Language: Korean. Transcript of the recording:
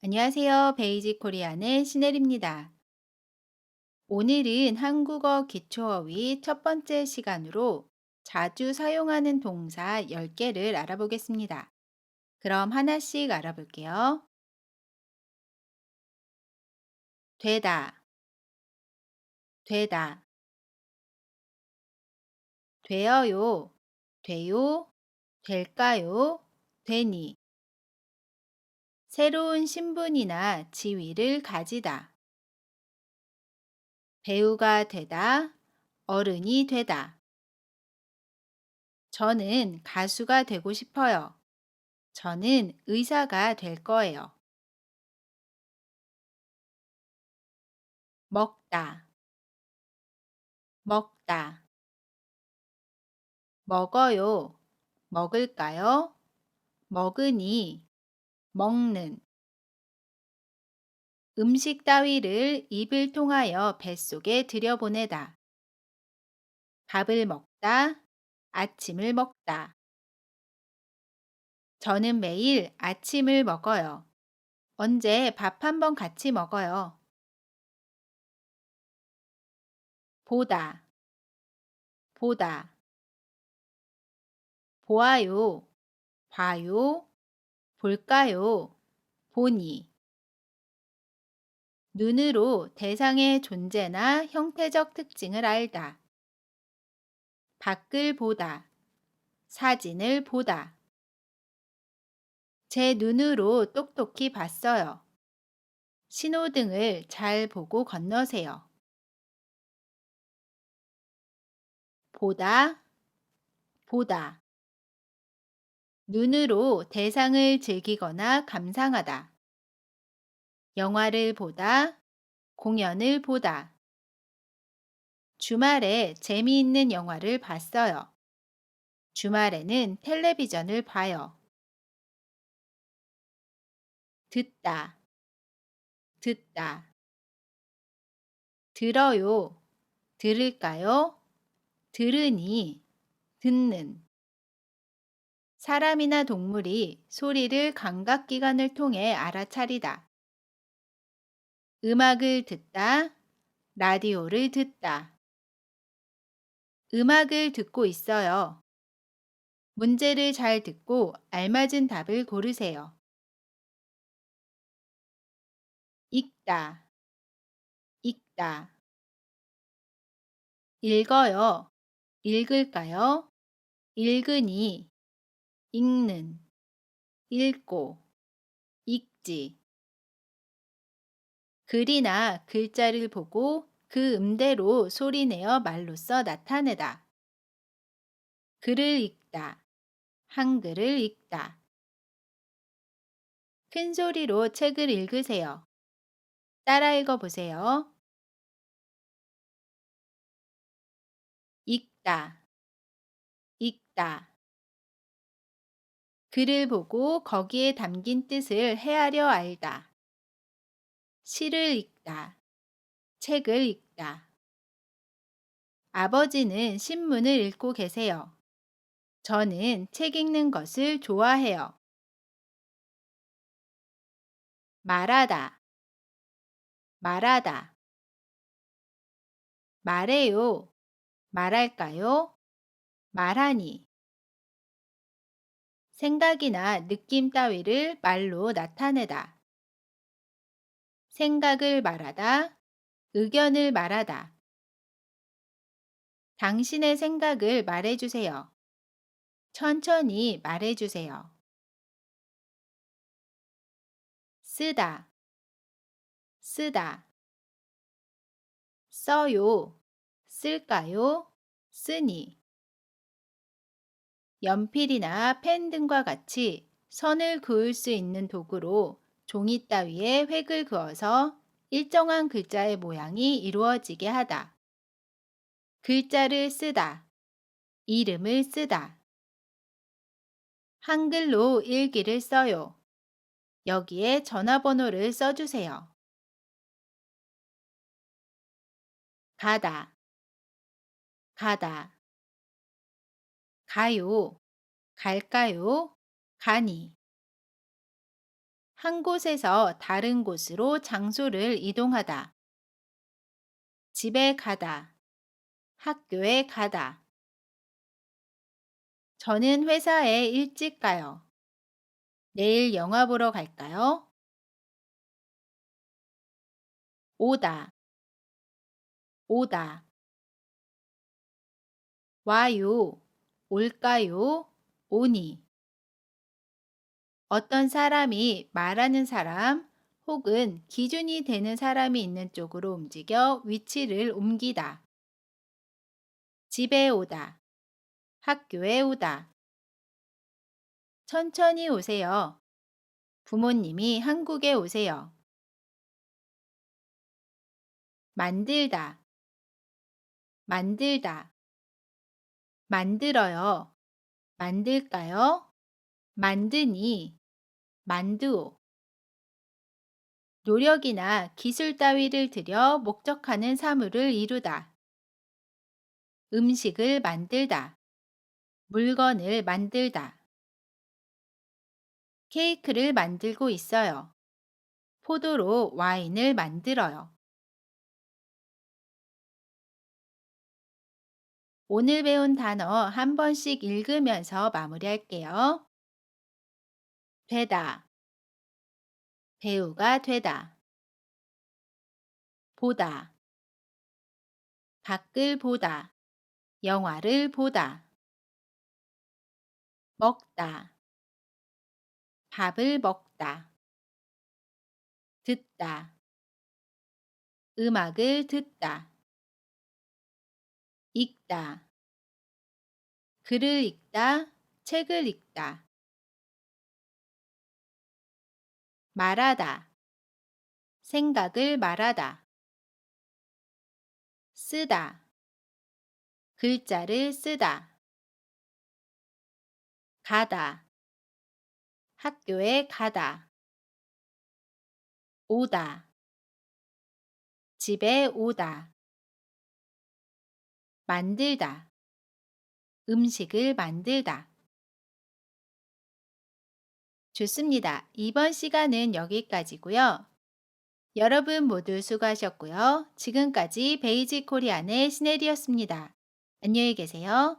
안녕하세요. 베이직 코리안의 신혜리입니다. 오늘은 한국어 기초어휘 첫 번째 시간으로 자주 사용하는 동사 10개를 알아보겠습니다. 그럼 하나씩 알아볼게요. 되다, 되다, 되어요, 돼요, 될까요, 되니. 새로운 신분이나 지위를 가지다. 배우가 되다, 어른이 되다. 저는 가수가 되고 싶어요. 저는 의사가 될 거예요. 먹다, 먹다, 먹어요, 먹을까요? 먹으니, 먹는. 음식 따위를 입을 통하여 뱃속에 들여보내다. 밥을 먹다, 아침을 먹다. 저는 매일 아침을 먹어요. 언제 밥 한번 같이 먹어요. 보다, 보다. 보아요, 봐요, 볼까요? 보니. 눈으로 대상의 존재나 형태적 특징을 알다. 밖을 보다, 사진을 보다. 제 눈으로 똑똑히 봤어요. 신호등을 잘 보고 건너세요. 보다, 보다. 눈으로 대상을 즐기거나 감상하다. 영화를 보다, 공연을 보다. 주말에 재미있는 영화를 봤어요. 주말에는 텔레비전을 봐요. 듣다, 듣다. 들어요, 들을까요? 들으니, 듣는. 사람이나 동물이 소리를 감각기관을 통해 알아차리다. 음악을 듣다, 라디오를 듣다. 음악을 듣고 있어요. 문제를 잘 듣고 알맞은 답을 고르세요. 읽다, 읽다. 읽어요, 읽을까요? 읽으니, 읽는, 읽고, 읽지. 글이나 글자를 보고 그 음대로 소리내어 말로써 나타내다. 글을 읽다, 한글을 읽다. 큰 소리로 책을 읽으세요. 따라 읽어보세요. 읽다, 읽다. 글을 보고 거기에 담긴 뜻을 헤아려 알다. 시를 읽다, 책을 읽다. 아버지는 신문을 읽고 계세요. 저는 책 읽는 것을 좋아해요. 말하다, 말하다. 말해요, 말할까요? 말하니. 생각이나 느낌 따위를 말로 나타내다. 생각을 말하다, 의견을 말하다. 당신의 생각을 말해주세요. 천천히 말해주세요. 쓰다, 쓰다. 써요, 쓸까요? 쓰니. 연필이나 펜 등과 같이 선을 그을 수 있는 도구로 종이 따위에 획을 그어서 일정한 글자의 모양이 이루어지게 하다. 글자를 쓰다, 이름을 쓰다. 한글로 일기를 써요. 여기에 전화번호를 써주세요. 가다, 가다. 가요, 갈까요? 가니. 한 곳에서 다른 곳으로 장소를 이동하다. 집에 가다. 학교에 가다. 저는 회사에 일찍 가요. 내일 영화 보러 갈까요? 오다. 오다. 와요. 올까요? 오니. 어떤 사람이 말하는 사람 혹은 기준이 되는 사람이 있는 쪽으로 움직여 위치를 옮기다. 집에 오다. 학교에 오다. 천천히 오세요. 부모님이 한국에 오세요. 만들다. 만들다. 만들어요. 만들까요? 만드니. 만두오. 노력이나 기술 따위를 들여 목적하는 사물을 이루다. 음식을 만들다. 물건을 만들다. 케이크를 만들고 있어요. 포도로 와인을 만들어요. 오늘 배운 단어 한 번씩 읽으면서 마무리할게요. 되다. 배우가 되다. 보다. 밖을 보다. 영화를 보다. 먹다. 밥을 먹다. 듣다. 음악을 듣다. 읽다. 글을 읽다. 책을 읽다. 말하다. 생각을 말하다. 쓰다. 글자를 쓰다. 가다. 학교에 가다. 오다. 집에 오다. 만들다. 음식을 만들다. 좋습니다. 이번 시간은 여기까지고요. 여러분 모두 수고하셨고요. 지금까지 베이직 코리안의 시네리였습니다. 안녕히 계세요.